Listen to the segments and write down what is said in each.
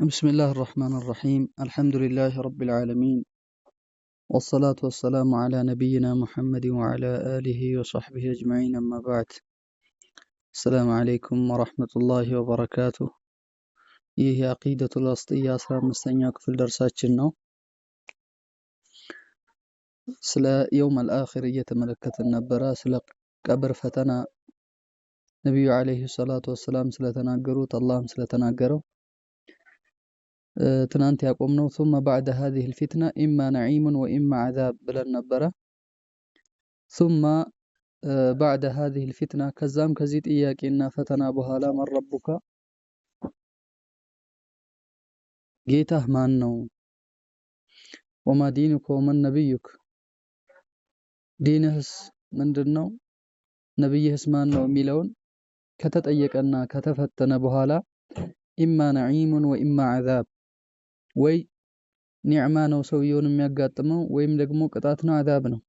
بسم الله الرحمن الرحيم الحمد لله رب العالمين والصلاة والسلام على نبينا محمد وعلى آله وصحبه أجمعين أما بعد السلام عليكم ورحمة الله وبركاته ይህ የአቂደቱል ወስጥያ 15ኛ ክፍል ደርሳችን ነው። ስለ የውመል አኺር እየተመለከትን ነበረ። ስለ ቀብር ፈተና ነብዩ አለይሂ ሰላቱ ወሰላም ስለተናገሩት አላህም ስለተናገረው ትናንት ያቆምነው ثم بعد هذه الفتنة إما نعيم وإما عذاب ብለን ነበረ። ثم بعد هذه الفتنة ከዛም ከዚህ ጥያቄና ፈተና በኋላ من ربك ጌታህ ማን ነው? وما دينك ومن نبيك ዲንህስ ምንድነው? ነብይህስ ማን ነው የሚለውን ከተጠየቀና ከተፈተነ በኋላ إما نعيم وإما عذاب ወይ ኒዕማ ነው ሰውየውን የሚያጋጥመው ወይም ደግሞ ቅጣት ነው አዛብ ነው።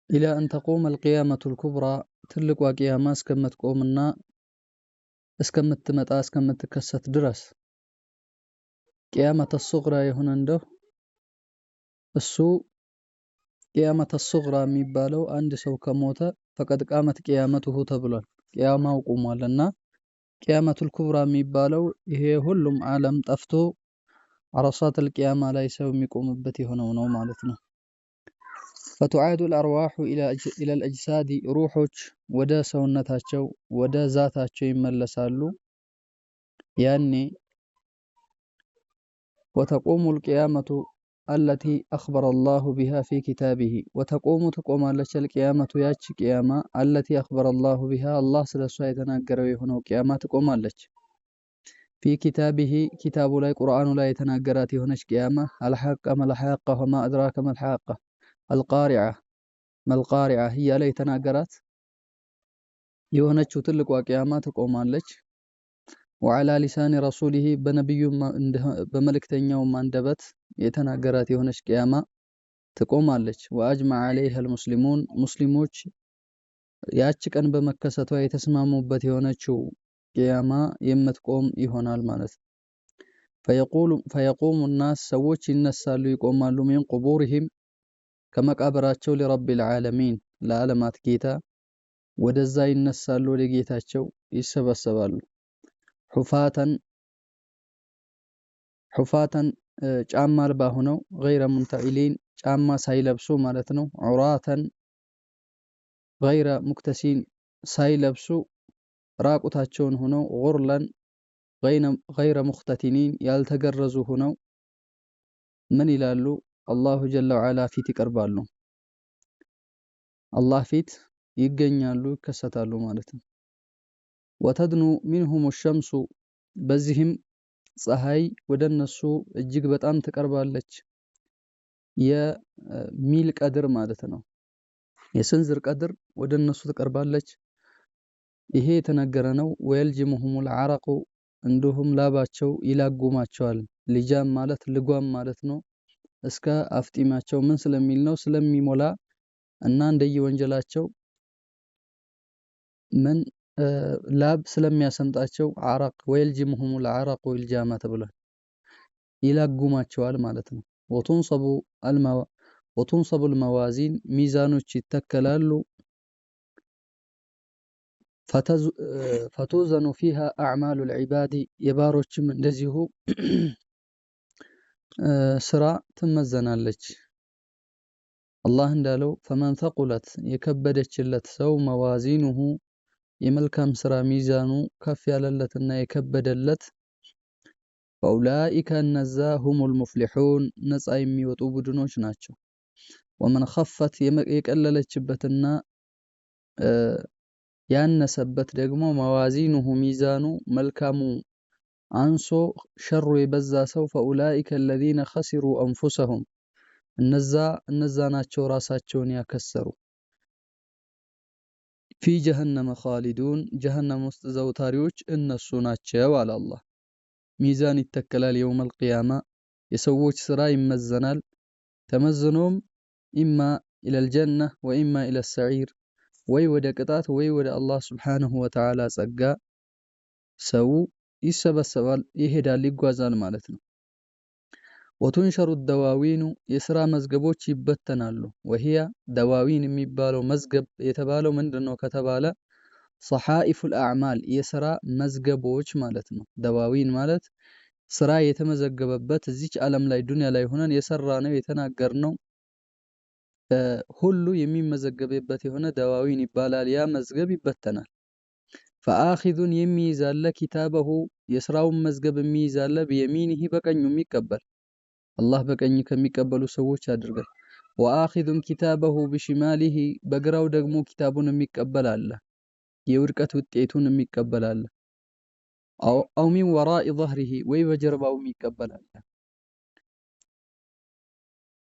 إلى أن تقوم القيامة الكبرى ትልቋ ቂያማ እስከምትቆምና እስከምትመጣ እስከምትከሰት ድረስ ቂያመተ ሱግራ የሆነ እንደው እሱ ቂያመተ ሱግራ የሚባለው አንድ ሰው ከሞተ ፈቀድ ቃመት ቂያመቱሁ ተብሏል። ቂያማው ቆሟልና ቂያመቱል ኩብራ የሚባለው ይሄ ሁሉም ዓለም ጠፍቶ አረሳተል ቂያማ ላይ ሰው የሚቆምበት የሆነው ነው ማለት ነው። فتعاد الأرواح إلى الأجساد روحዎች ወደ ሰውነታቸው ወደ ዛታቸው ይመለሳሉ። ያኔ وتقوم القيامة التي أخبر الله بها في كتابه وتقوم تقومالች القيامة ያቺ ቂያማ التي أخبر الله بها الله ስለሷ የተናገረው የሆነው ቂያማ ትቆማለች። في كتابه كتاب ላይ ቁርአኑ ላይ የተናገራት የሆነች ቂያማ الحق ما الحق وما أدراك ما الحق القارعة ما القارعة እያለ የተናገራት የሆነችው ትልቋ ቂያማ ትቆማለች። وعلى لسان رسوله በነብዩ በመልእክተኛው አንደበት የተናገራት የሆነች ቂያማ ትቆማለች። وأجمع عليها المسلمون ሙስሊሞች ያቺ ቀን በመከሰቷ የተስማሙበት የሆነችው ቂያማ የምትቆም ይሆናል ማለት ነው። فيقوم الناس ሰዎች ይነሳሉ ይቆማሉ من قبورهم ከመቃብራቸው لرب العالمين ለዓለማት ጌታ ወደዛ ይነሳሉ ወደ ጌታቸው ይሰበሰባሉ። ሑፋተን ጫማ አልባ ሆነው ገይረ ሙንተዒሊን ጫማ ሳይለብሱ ማለት ነው። ዑራተን ገይረ ሙክተሲን ሳይለብሱ ራቁታቸውን ሆነው ጉርለን ገይረ ሙክተቲኒን ያልተገረዙ ሆነው ምን ይላሉ? አላሁ ጀለ ወዐላ ፊት ይቀርባሉ። አላህ ፊት ይገኛሉ ይከሰታሉ ማለት ነው። ወተድኑ ሚንሁም ሸምሱ በዚህም ፀሐይ ወደነሱ እጅግ በጣም ትቀርባለች። የሚል ቀድር ማለት ነው። የስንዝር ቀድር ወደነሱ ትቀርባለች። ይሄ የተነገረ ነው። ወየልጅሙሁሙል ዐረቁ እንዲሁም ላባቸው ይላጉማቸዋል። ሊጃም ማለት ልጓም ማለት ነው። እስከ አፍጢማቸው ምን ስለሚል ነው? ስለሚሞላ እና እንደየወንጀላቸው ምን ላብ ስለሚያሰምጣቸው ዐረቅ ወየልጅሙሁሙል ዐረቁ ኢልጃማ ተብሏል። ይላጉማቸዋል ማለት ነው። ወቱንሰቡል መዋዚን ሚዛኖች ይተከላሉ። ፈቱዘኑ ፊሃ አዕማሉል ዒባዲ የባሮችም እንደዚሁ ስራ ትመዘናለች። አላህ እንዳለው ፈመን ተቁለት የከበደችለት ሰው መዋዚኑሁ የመልካም ስራ ሚዛኑ ከፍ ያለለትና የከበደለት ፈኡላኢከ እነዛ ሁሙል ሙፍሊሑን ነፃ የሚወጡ ቡድኖች ናቸው። ወመን ኸፈት የቀለለችበትና ያነሰበት ደግሞ መዋዚኑሁ ሚዛኑ መልካሙ አንሶ ሸሩ የበዛ ሰው ፈኡላኢከ አለዚነ ኸሲሩ አንፉሰሁም እነዛ ናቸው ራሳቸውን ያከሰሩ። ፊ ጀሀነመ ኻሊዱን ጀሀነም ውስጥ ዘውታሪዎች እነሱ ናቸው አለ አላህ። ሚዛን ይተከላል የውመል ቂያማ የሰዎች ስራ ይመዘናል። ተመዝኖም ኢማ ኢለል ጀነ ወኢማ ኢለስ ሰዒር ወይ ወደ ቅጣት ወይ ወደ አላህ ሱብሓነሁ ወተዓላ ጸጋ ሰው ይሰበሰባል፣ ይሄዳል፣ ይጓዛል ማለት ነው። ወቱንሸሩ ደዋዊኑ የስራ መዝገቦች ይበተናሉ። ወሂያ ደዋዊን የሚባለው መዝገብ የተባለው ምንድነው ከተባለ ሰሐኢፉል አዕማል የስራ መዝገቦች ማለት ነው። ደዋዊን ማለት ስራ የተመዘገበበት እዚች ዓለም ላይ ዱንያ ላይ ሆነን የሰራነው የተናገርነው ሁሉ የሚመዘገብበት የሆነ ደዋዊን ይባላል። ያ መዝገብ ይበተናል። ፈአኺዙን የሚይዛለ ኪታበሁ የስራውን መዝገብ የሚይዛለ ቢየሚኒሂ በቀኙ የሚቀበል አላህ በቀኝ ከሚቀበሉ ሰዎች አድርገን። ወአኺዙን ኪታበሁ ቢሽማሊሂ በግራው ደግሞ ኪታቡን የሚቀበል አለ፣ የውድቀት ውጤቱን የሚቀበል አለ። አው ሚን ወራኢ ظهሪሂ ወይ በጀርባው የሚቀበል አለ።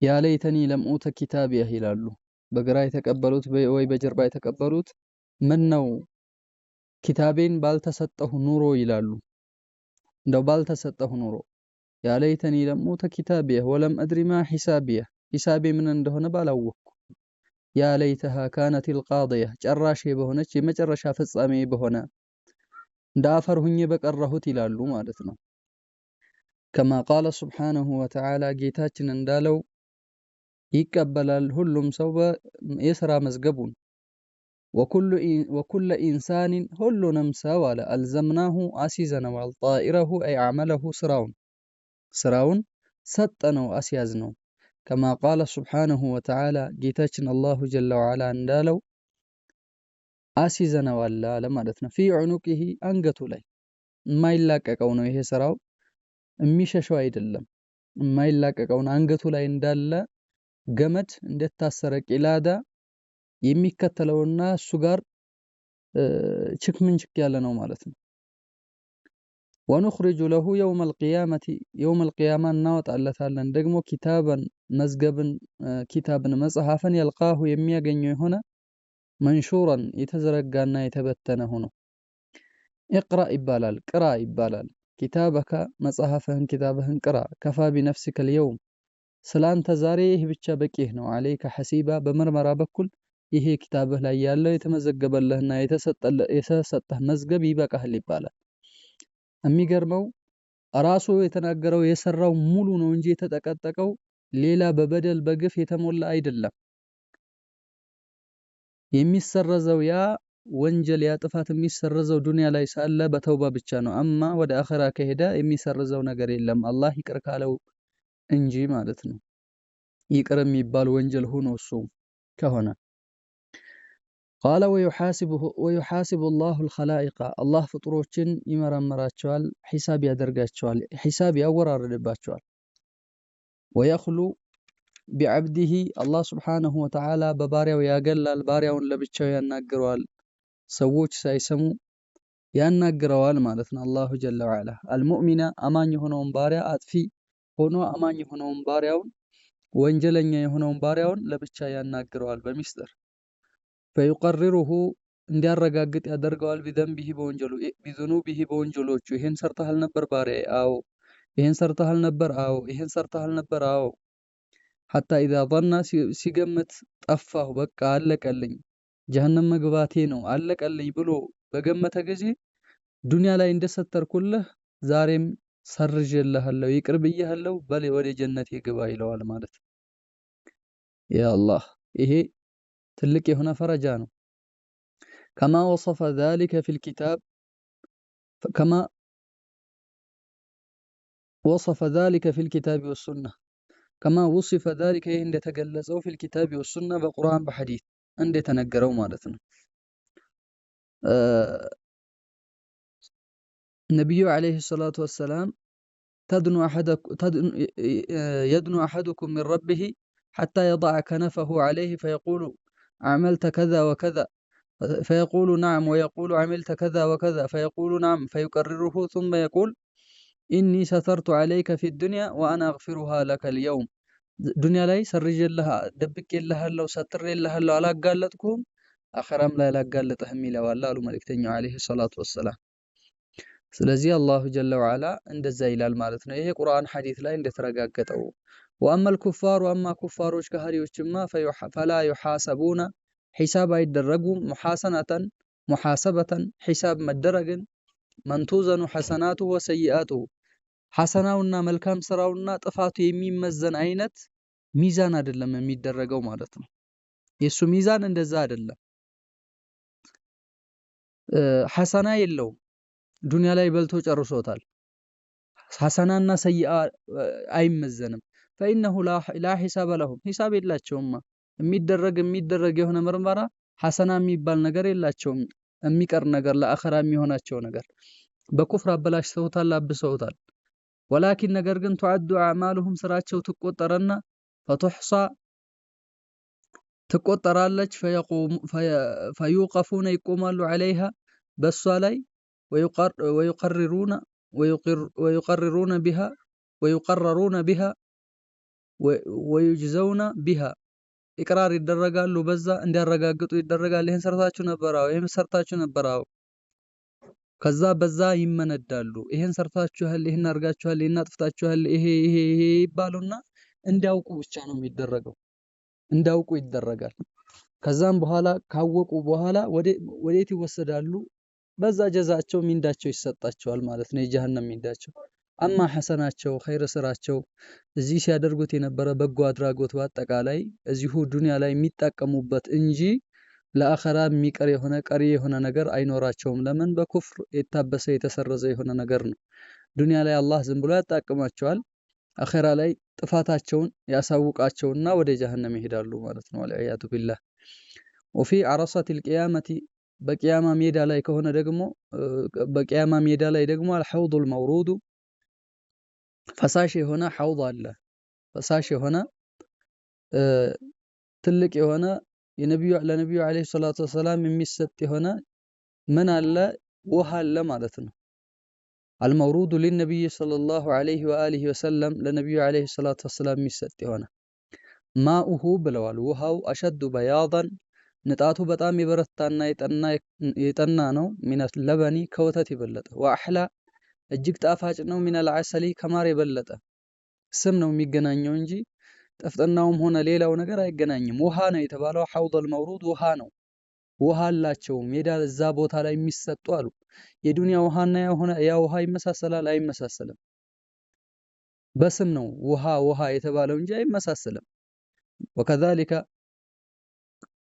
ያ ለይተኒ ለም ኡተ ኪታቢየህ ይላሉ። በግራ የተቀበሉት ወይ በጀርባ የተቀበሉት ምን ነው ኪታቤን ባልተሰጠሁ ኑሮ ይላሉ። እንደው ባልተሰጠሁ ኑሮ ያ ለይተኒ ለም ኡተ ኪታቢየህ ወለም አድሪ ማ ሒሳቢየህ ሒሳቤ ምን እንደሆነ ባላወቅኩ። ያ ለይተሃ ካነቲል ቃዲየህ ጨራሼ በሆነች የመጨረሻ ፍጻሜ በሆነ እንደ አፈር ሁኜ በቀረሁት ይላሉ ማለት ነው። ከማ ቃለ ሱብሓነሁ ወተዓላ ጌታችን እንዳለው ይቀበላል ሁሉም ሰው የሥራ መዝገቡን። ወኩለ ኢንሳኒን ሁሉንም ሰው አለ አልዘምናሁ አስይዘነዋል ጣኢረሁ አይ አዕመለሁ ስራውን ሰጠነው አስያዝነው። ከማ ቃለ ሱብሓነሁ ወተዓላ ጌታችን አላሁ ጀለ ወዐላ እንዳለው አስይዘነዋል አለ ማለት ነው። ፊ ዑኑቂሂ አንገቱ ላይ የማይላቀቀው ነው ይሄ ስራው የሚሸሸው አይደለም። የማይላቀቀውን አንገቱ ላይ እንዳለ ገመድ እንደታሰረ ቂላዳ የሚከተለውና እሱ ጋር ችክምንችክ ያለ ነው ማለት ነው። ወኑኽሪጁ ለሁ የውመል ቂያማ እናወጣለታለን ደግሞ ኪታበን መዝገብን ኪታብን መጽሐፍን የልቃሁ የሚያገኘው የሆነ መንሹረን የተዘረጋና የተበተነ ሆኖ ኢቅራ ይባላል፣ ቅራ ይባላል። ኪታበከ መጽሐፍህን ኪታብህን ቅራ ከፋ ቢነፍሲከ ልየውም ስላንተ ዛሬ ይህ ብቻ በቂህ ነው። አለይከ ሐሲባ በምርመራ በኩል ይሄ ኪታብህ ላይ ያለው የተመዘገበልህና የተሰጠህ መዝገብ ይበቃህል ይባላል። የሚገርመው ራሱ የተናገረው የሰራው ሙሉ ነው እንጂ የተጠቀጠቀው ሌላ በበደል በግፍ የተሞላ አይደለም። የሚሰረዘው ያ ወንጀል ያ ጥፋት የሚሰረዘው ዱንያ ላይ ሳለ በተውባ ብቻ ነው። አማ ወደ አኺራ ከሄደ የሚሰረዘው ነገር የለም አላህ ይቅር ካለው እንጂ ማለት ነው። ይቅር የሚባል ወንጀል ሆኖ እሱ ከሆነ ቃለ ወዩሓሲቡ ላሁ ልኸላኢቀ አላህ ፍጡሮችን ይመረምራቸዋል፣ ሒሳብ ያደርጋቸዋል፣ ሒሳብ ያወራርድባቸዋል። ወየኽሉ ቢዐብዲሂ አላህ ስብሓነሁ ወተዓላ በባሪያው ያገላል፣ ባሪያውን ለብቻው ያናግረዋል፣ ሰዎች ሳይሰሙ ያናግረዋል ማለት ነው። አላሁ ጀለ ወዐላ አልሙእሚነ አማኝ የሆነውን ባሪያ አጥፊ ሆኖ አማኝ የሆነውን ባሪያውን ወንጀለኛ የሆነውን ባሪያውን ለብቻ ያናግረዋል በሚስጥር። ፈዩቀሪሩሁ እንዲያረጋግጥ ያደርገዋል ቢዘንቢሂ በወንጀሉ ቢዙኑቢሂ በወንጀሎቹ ይሄን ሰርተሃል ነበር ባሪያዬ፣ አዎ። ይሄን ሰርተሃል ነበር፣ አዎ። ይሄን ሰርተሃል ነበር፣ አዎ። ሐታ ኢዛ ظن ሲገምት ጠፋሁ በቃ አለቀልኝ ጀሀነም መግባቴ ነው አለቀልኝ ብሎ በገመተ ጊዜ ዱንያ ላይ እንደሰተርኩልህ ዛሬም ሰርዤልሃለሁ ይቅር ብዬሃለሁ በል ወደ ጀነቴ ግባ ይለዋል ማለት ነው። ያ አላህ ይሄ ትልቅ የሆነ ፈረጃ ነው። ከማ ወሰፈ ذلك في الكتاب كما وصف ذلك في الكتاب والسنة كما وصف ذلك ይሄ እንደተገለጸው في الكتاب والسنة በቁርአን በሐዲስ እንደተነገረው ማለት ነው። ነብዩ አለይሂ ሰላቱ ወሰላም يدنو أحدكم من ربه حتى يضع كنفه عليه فيقول عملت كذا وكذا فيقول نعم ويقول عملت كذا وكذا فيقول نعم فيكرره ثم يقول إني سترت عليك في الدنيا وأنا أغفرها لك اليوم دنيا لاي سرج لها دبك لها لو ستر لها لو على قالتكم آخرام لا قالتهم إلى والله الملكتين عليه الصلاة والسلام. ስለዚህ አላሁ ጀለ ወዐላ እንደዛ ይላል ማለት ነው። ይሄ ቁርአን ሐዲስ ላይ እንደተረጋገጠው ወአመል ኩፋሩ አማ ኩፋሮች ከሃዲዎችማ ፈላ ዩሐሰቡና ሒሳብ አይደረጉም ሙሐሰበተን ሒሳብ መደረግን መን ቱዘኑ ሐሰናቱሁ ወሰይአቱሁ ሐሰናውና መልካም ስራውና ጥፋቱ የሚመዘን አይነት ሚዛን አይደለም የሚደረገው ማለት ነው። የሱ ሚዛን እንደዛ አይደለም። ሐሰና የለውም ዱንያ ላይ በልቶ ጨርሶታል። ሐሰናና ሰይአ አይመዘንም። ፈኢነሁ ላ ሒሳበ ለሁም ሂሳብ የላቸውማ። የሚደረግ የሆነ ምርመራ ሐሰና የሚባል ነገር የላቸውም። የሚቀር ነገር ለአኸራ የሚሆናቸው ነገር በኩፍር አበላሽተውታል፣ አብሰውታል። ወላኪን ነገር ግን ቱዐዱ አዕማሉሁም ስራቸው ትቆጠረና ፈቱሕሳ ትቆጠራለች። ፈዩቀፉነ ይቆማሉ ዐለይሃ በሷ ላይ ወዩቀርሩነ ቢሃ ወዩቀረሩነ ቢሃ ወዩጅዘውነ ቢሃ ኢቅራር ይደረጋሉ፣ በዛ እንዲያረጋግጡ ይደረጋል። ይሄን ሰርታችሁ ነበር፣ አዎ ይሄን ሰርታችሁ ነበር፣ አዎ። ከዛ በዛ ይመነዳሉ። ይሄን ሰርታችኋል፣ ይሄን አርጋችኋል፣ ይሄን አጥፍታችኋል፣ ይሄ ይባሉና እንዲያውቁ ብቻ ነው የሚደረገው። እንዲያውቁ ይደረጋል። ከዛም በኋላ ካወቁ በኋላ ወዴት ይወሰዳሉ? በዛ ጀዛቸው ሚንዳቸው ይሰጣቸዋል ማለት ነው፣ የጀሃነም ሚንዳቸው። አማ ሐሰናቸው ኸይር ስራቸው እዚህ ሲያደርጉት የነበረ በጎ አድራጎት በአጠቃላይ እዚሁ ዱንያ ላይ የሚጠቀሙበት እንጂ ለአኸራ የሚቀር የሆነ ቀሪ የሆነ ነገር አይኖራቸውም። ለምን? በኩፍር የታበሰ የተሰረዘ የሆነ ነገር ነው። ዱንያ ላይ አላህ ዝም ብሎ ያጣቅማቸዋል። አኸራ ላይ ጥፋታቸውን ያሳውቃቸውና ወደ ጀሃነም ይሄዳሉ ማለት ነው። ወልዒያዙ ቢላህ። ወፊ ዐረሰቲል ቂያመቲ በቂያማ ሜዳ ላይ ከሆነ ደግሞ በቂያማ ሜዳ ላይ ደግሞ አልሐውዱል መውሩዱ ፈሳሽ የሆነ ሐውድ አለ። ፈሳሽ የሆነ ትልቅ የሆነ ለነቢዩ ዓለይሂ ሰላቱ ወሰላም የሚሰጥ የሆነ ምን አለ? ውሃ አለ ማለት ነው። አልመውሩዱ ሊነቢይ ሰለላሁ ዐለይሂ ወአሊሂ ወሰለም ለነቢዩ ዓለይሂ ሰላቱ ወሰላም የሚሰጥ የሆነ ማኡሁ ብለዋል። ውሃው አሸዱ በያዳን ንጣቱ በጣም የበረታና የጠና ነው። ሚነት ለበኒ ከወተት የበለጠ ወአሕላ እጅግ ጣፋጭ ነው። ሚነል ዐሰሊ ከማር የበለጠ ስም ነው የሚገናኘው እንጂ ጥፍጥናውም ሆነ ሌላው ነገር አይገናኝም። ውሃ ነው የተባለው። ሐውደል መውሩድ ውሃ ነው። ውሃ አላቸው ሜዳ እዛ ቦታ ላይ የሚሰጡ አሉ። የዱንያ ውሃና ያ ውሃ ይመሳሰላል? አይመሳሰልም። በስም ነው ውሃ የተባለው እንጂ አይመሳሰልም። ወከዛሊከ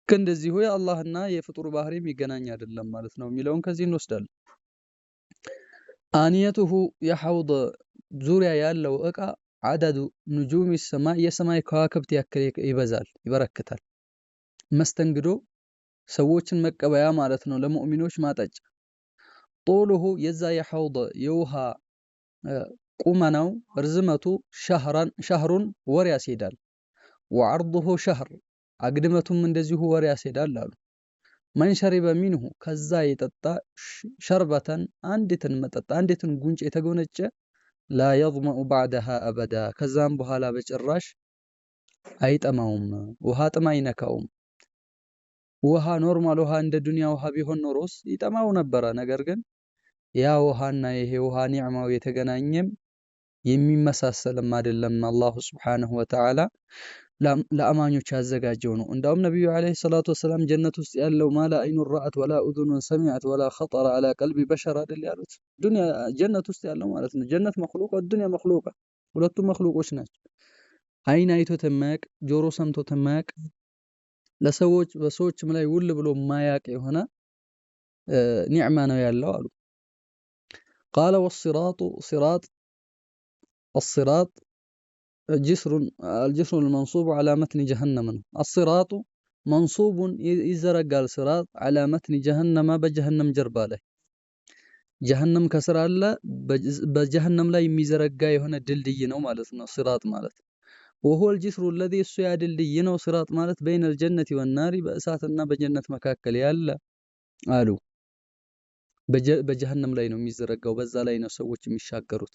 እንደዚሁ የአላህና የፍጡር ባህሪ የሚገናኝ አይደለም ማለት ነው የሚለውን ከዚህ እንወስዳለን። አንየቱሁ የሐውድ ዙሪያ ያለው እቃ አደዱ ኑጁም ሰማይ የሰማይ ከዋክብት ያክል ይበዛል፣ ይበረክታል። መስተንግዶ ሰዎችን መቀበያ ማለት ነው፣ ለሙእሚኖች ማጠጫ። ጦሉሁ የዛ የሐውድ የውሃ ቁመናው ርዝመቱ ሸህሩን ወር ያስሄዳል። ወዐርዱሁ ሸህር አግድመቱም እንደዚሁ ወር ያስሄዳል አሉ። መን ሸሪበ ሚንሁ ከዛ የጠጣ ሸርበተን አንዲትን መጠጣ አንዲትን ጉንጭ የተጎነጨ ላ የظመኡ ባዕደሃ አበዳ ከዛም በኋላ በጭራሽ አይጠማውም። ውሃ ጥም አይነካውም። ውሃ ኖርማል ውሃ እንደ ዱንያ ውሃ ቢሆን ኖሮስ ይጠማው ነበረ። ነገር ግን ያ ውሃና ይሄ ውሃ ኒዕማው የተገናኘም የሚመሳሰልም አይደለም። አላሁ ሱብሓነሁ ወተዓላ ለአማኞች ያዘጋጀው ነው። እንዳውም ነቢዩ ዓለይሂ ሰላቱ ወሰላም ጀነት ውስጥ ያለው ማላ አይኑን ረአት ወላ ኡዙኑን ሰሚዐት ወላ ኸጠረ ዐላ ቀልቢ በሸር አይደል ያሉት። ዱንያ ጀነት ውስጥ ያለው ማለት ነው። ጀነት መኽሉቃ ዱንያ መኽሉቃ ሁለቱም መኽሉቆች ናቸው። አይን አይቶት የማያውቅ ጆሮ ሰምቶት የማያውቅ በሰዎችም ላይ ውል ብሎ የማያውቅ የሆነ ኒዕማ ነው ያለው አሉ። ቃለ ወሲራጡ الصراط الجسر المنصوب على متن جهنم الصراط منصوب يزرقال صراط على متن جهنم بجهنم جرباله جهنم كسر الله بجهنم لا يميزرقا يهنا دلدي ነው ማለት ነው صراط ማለት وهو الجسر الذي السيا دلدي ነው صراط ማለት بين الجنة والنار በእሳትና በጀነት መካከል ያለ አሉ። በጀሃነም ላይ ነው የሚዘረጋው። በዛ ላይ ነው ሰዎች የሚሻገሩት።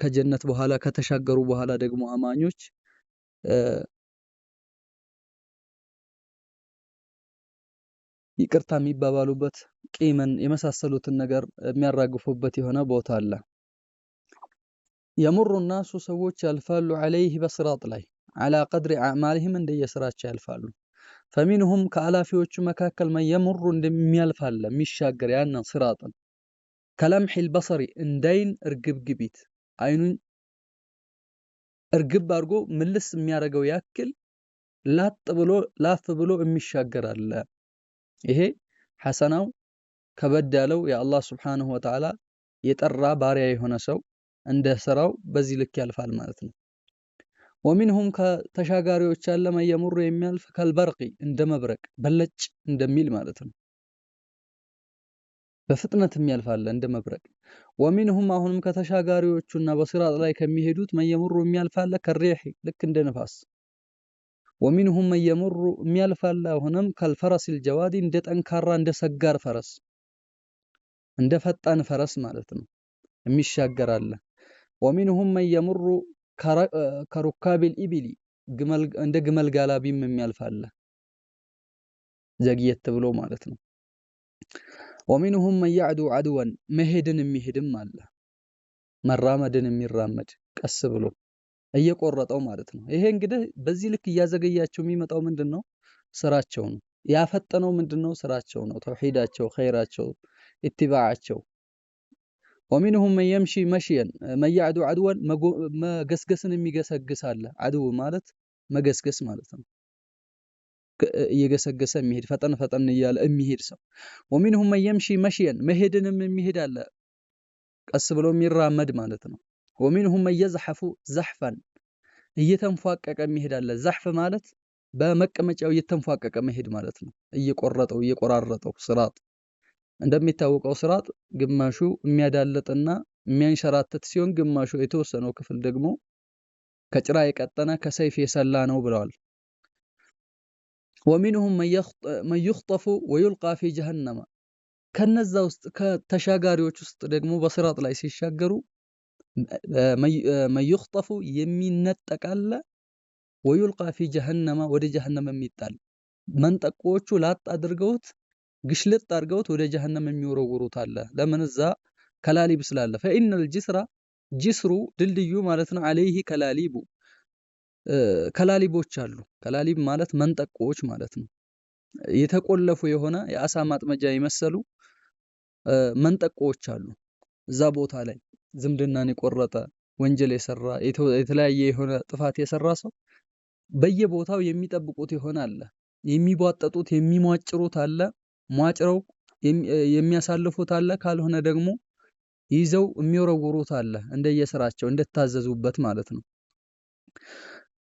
ከጀነት በኋላ ከተሻገሩ በኋላ ደግሞ አማኞች ይቅርታ የሚባባሉበት ቂምን የመሳሰሉትን ነገር የሚያራግፉበት የሆነ ቦታ አለ። የሙሩ الناس ሰዎች ያልፋሉ ዐለይህ በስራጥ ላይ على قدر اعمالهم እንደየስራቸው ያልፋሉ። ፈሚንሁም ከአላፊዎቹ መካከል መን የሙሩ እንደሚያልፍ አለ የሚሻገር ያንን ሲራጥን ከለምሒል በሰሪ እንዳይን እርግብግቢት አይኑን እርግብ አድርጎ ምልስ የሚያደርገው ያክል ላፍ ብሎ የሚሻገር አለ። ይሄ ሐሰናው ከበድ ያለው የአላህ ሱብሓነሁ ወተዓላ የጠራ ባሪያ የሆነ ሰው እንደ ስራው በዚህ ልክ ያልፋል ማለት ነው። ወሚንሁም ከተሻጋሪዎች ያለ መን የሙሩ የሚያልፍ ከልበርቂ እንደ መብረቅ በለጭ እንደሚል ማለት ነው። በፍጥነት የሚያልፍ አለ እንደ መብረቅ። ወሚንሁም አሁንም ከተሻጋሪዎቹና በሲራጥ ላይ ከሚሄዱት መን የሙሩ የሚያልፍ አለ ከሪህ ልክ እንደ ነፋስ። ወሚንሁም መን የሙሩ የሚያልፍ አለ አሁንም ከልፈረሲል ጀዋዲ እንደ ጠንካራ እንደ ሰጋር ፈረስ እንደ ፈጣን ፈረስ ማለት ነው የሚሻገር አለ። ወሚንሁም መን የሙሩ ከሩካቢል ኢቢሊ እንደ ግመል ጋላቢም የሚያልፍ አለ ዘግየት ብሎ ማለት ነው። ወሚንሁም መን የዕዱ ዐድወን መሄድን የሚሄድም አለ መራመድን የሚራመድ ቀስ ብሎ እየቆረጠው ማለት ነው። ይሄ እንግዲህ በዚህ ልክ እያዘገያቸው የሚመጣው ምንድነው? ስራቸው ነው። ያፈጠነው ምንድነው? ስራቸው ነው። ተውሂዳቸው፣ ኸይራቸው፣ ኢትባዓቸው። ወሚንሁም መን የምሺ መሽየን መን የዕዱ ዐድወን መገስገስን የሚገሰግስ አለ። ዐድው ማለት መገስገስ ማለት ነው። እየገሰገሰ የሚሄድ ፈጠን እያለ የሚሄድ ሰው። ወሚንሁም መን የምሺ መሽየን መሄድንም የሚሄድ አለ ቀስ ብሎ የሚራመድ ማለት ነው። ወሚንሁም መን የዝሐፉ ዘሕፈን እየተንፏቀቀ የሚሄድ አለ። ዘሕፍ ማለት በመቀመጫው እየተንፏቀቀ መሄድ ማለት ነው። እየቆራረጠው ሲራጥ እንደሚታወቀው ሲራጥ ግማሹ የሚያዳልጥና የሚያንሸራትት ሲሆን ግማሹ የተወሰነው ክፍል ደግሞ ከጭራ የቀጠነ ከሰይፍ የሰላ ነው ብለዋል። ወሚንሁም መን ዩኽጠፉ ወዩልቃ ፊ ጀሀነመ ከነዛ ውስጥ ከተሻጋሪዎች ውስጥ ደግሞ በሲራጥ ላይ ሲሻገሩ መን ዩኽጠፉ የሚነጠቅ አለ ወዩልቃ ፊ ጀሀነመ ወደ ጀሀነም የሚጣል መንጠቆዎቹ ላጥ አድርገውት ግሽልጥ አድርገውት ወደ ጀሀነም የሚወረውሩት አለ። ለምን? እዛ ከላሊብ ስላለ። ፈኢነል ጅስሩ ድልድዩ ማለት ነው። አለይህ ከላሊቡ ከላሊቦች አሉ። ከላሊብ ማለት መንጠቆዎች ማለት ነው። የተቆለፉ የሆነ የአሳ ማጥመጃ የመሰሉ መንጠቆዎች አሉ እዛ ቦታ ላይ። ዝምድናን የቆረጠ ወንጀል የሰራ የተለያየ የሆነ ጥፋት የሰራ ሰው በየቦታው የሚጠብቁት የሆነ አለ። የሚቧጠጡት የሚሟጭሩት አለ። ሟጭረው የሚያሳልፉት አለ። ካልሆነ ደግሞ ይዘው የሚወረውሩት አለ። እንደየስራቸው እንደታዘዙበት ማለት ነው።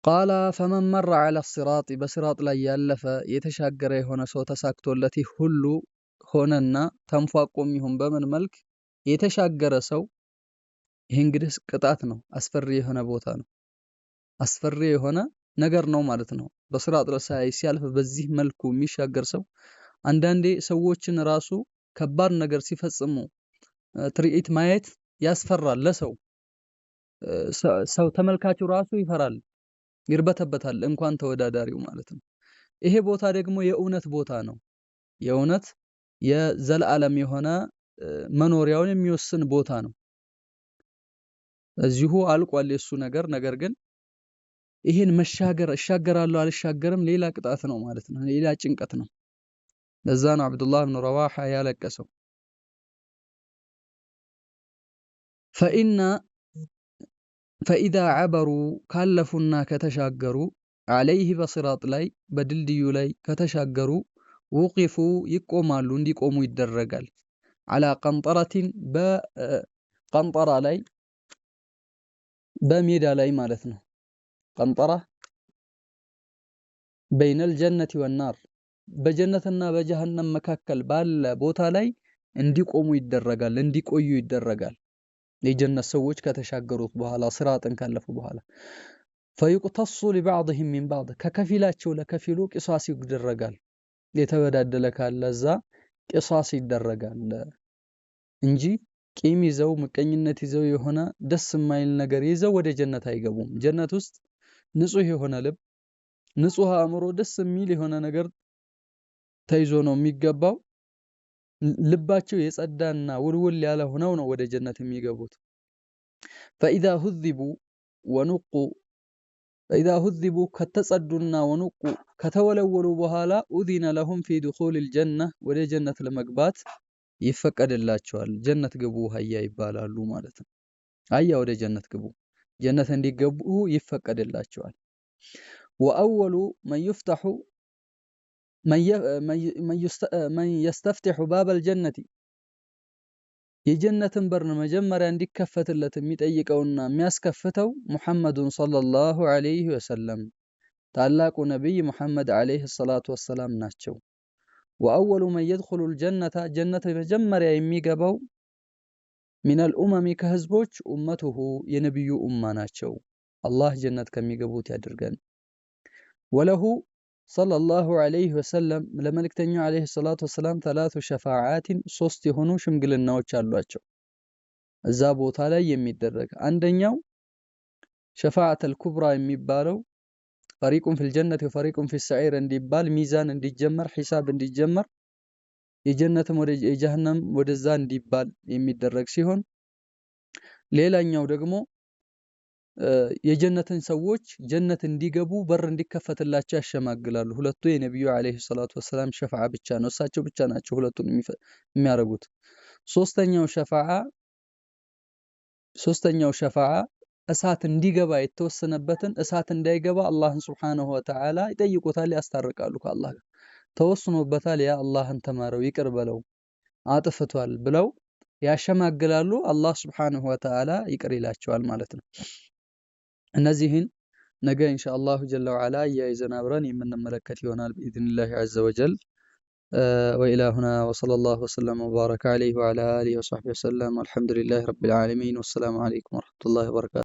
ቃላ ፈመን መረ ዐለ ሲራጢ በሲራጥ ላይ ያለፈ የተሻገረ የሆነ ሰው ተሳክቶለት ይህ ሁሉ ሆነና ተንፏቆም ይሁን በምን መልክ የተሻገረ ሰው ይህ እንግዲህ ቅጣት ነው። አስፈሪ የሆነ ቦታ ነው። አስፈሪ የሆነ ነገር ነው ማለት ነው። በሲራጥ ላይ ሲያልፍ በዚህ መልኩ የሚሻገር ሰው አንዳንዴ ሰዎችን ራሱ ከባድ ነገር ሲፈጽሙ ትርኢት ማየት ያስፈራል። ለሰው ሰው ተመልካቹ ራሱ ይፈራል፣ ይርበተበታል፣ እንኳን ተወዳዳሪው ማለት ነው። ይሄ ቦታ ደግሞ የእውነት ቦታ ነው። የእውነት የዘላለም የሆነ መኖሪያውን የሚወስን ቦታ ነው። እዚሁ አልቋል የሱ ነገር ግን ይሄን መሻገር እሻገራለሁ አልሻገርም ሌላ ቅጣት ነው ማለት ነው። ሌላ ጭንቀት ነው። ለዛ ነው አብዱላህ ብን ረዋሓ ያለቀሰው። ፈኢዛ ዐበሩ ካለፉና ከተሻገሩ ዐለይህ በሲራጥ ላይ በድልድዩ ላይ ከተሻገሩ ውቂፉ ይቆማሉ፣ እንዲቆሙ ይደረጋል። ዐላ ቀንጠረቲን በቀንጠራ ላይ በሜዳ ላይ ማለት ነው። ቀንጠራ በይነል ጀነቲ ወናር በጀነትና በጀሃነም መካከል ባለ ቦታ ላይ እንዲቆሙ ይደረጋል፣ እንዲቆዩ ይደረጋል። የጀነት ሰዎች ከተሻገሩት በኋላ ሲራጥን ካለፉ በኋላ ፈዩቅተሱ ሊባዕድህም ሚን ባዕድ ከከፊላቸው ለከፊሉ ቂሳስ ይደረጋል። የተበዳደለ ካለ እዛ ቂሳስ ይደረጋል እንጂ ቂም ይዘው ምቀኝነት ይዘው የሆነ ደስ የማይል ነገር ይዘው ወደ ጀነት አይገቡም። ጀነት ውስጥ ንጹህ የሆነ ልብ፣ ንጹህ አእምሮ፣ ደስ የሚል የሆነ ነገር ተይዞ ነው የሚገባው። ልባቸው የጸዳና ውልውል ያለ ሆነው ነው ወደ ጀነት የሚገቡት። ፈኢዛ ሁዚቡ ወኑቁ فإذا هذبوا كتصدنا ونقوا كتولولوا بهالا أذن لهم في دخول الجنة ولا جنة المقبات يفقد الله شوال جنة قبوها هيا يبالالو مالتنا هيا ولا جنة قبو جنة اللي قبوه يفقد الله شوال وأول من يفتح من يستفتح باب الجنة የጀነትን በር መጀመሪያ እንዲከፈትለት የሚጠይቀውና የሚያስከፍተው ሙሐመድ ሰለላሁ ዐለይሂ ወሰለም ታላቁ ነብይ ሙሐመድ ዐለይሂ ሰላቱ ወሰላም ናቸው። ወአወሉ መን የድኹሉ الجنة ጀነት መጀመሪያ የሚገባው ሚነል ኡመሚ ከህዝቦች ኡመቱሁ የነብዩ ኡማ ናቸው። አላህ ጀነት ከሚገቡት ያድርገን። ወለሁ ሰለላሁ ዐለይሂ ወሰለም ለመልእክተኛው ዐለይሂ ሰላቱ ወሰላም ተላቱ ሸፋዓቲን 3 የሆኑ ሽምግልናዎች አሏቸው እዛ ቦታ ላይ የሚደረግ አንደኛው ሸፋዓተል ኩብራ የሚባለው ፈሪቁን ፊል ጀነት ወፈሪቁን ፊስ ሰዒር እንዲባል ሚዛን እንዲጀመር ሒሳብ እንዲጀመር የጀነትም ወደ የጀሃነም ወደዛ እንዲባል የሚደረግ ሲሆን ሌላኛው ደግሞ የጀነትን ሰዎች ጀነት እንዲገቡ በር እንዲከፈትላቸው ያሸማግላሉ። ሁለቱ የነብዩ አለይሂ ሰላቱ ወሰላም ሸፋዓ ብቻ ነው። እሳቸው ብቻ ናቸው ሁለቱን የሚያረጉት። ሶስተኛው ሸፋዓ እሳት እንዲገባ የተወሰነበትን እሳት እንዳይገባ አላህን ሱብሓነሁ ወተዓላ ይጠይቁታል፣ ያስታርቃሉ ከአላህ ጋር። ተወስኖበታል፣ ያ አላህን ተማረው ይቅር በለው አጥፍቷል ብለው ያሸማግላሉ። አላህ ሱብሓነሁ ወተዓላ ይቅር ይላቸዋል ማለት ነው። እነዚህን ነገ ኢንሻአላሁ ጀለ ወዐላ ያይዘን አብረን የምንመለከት ይሆናል بإذنillah عز وجل وإلى هنا وصلى الله وسلم وبارك عليه وعلى آله وصحبه وسلم والحمد لله رب العالمين والسلام عليكم ورحمة الله وبركاته.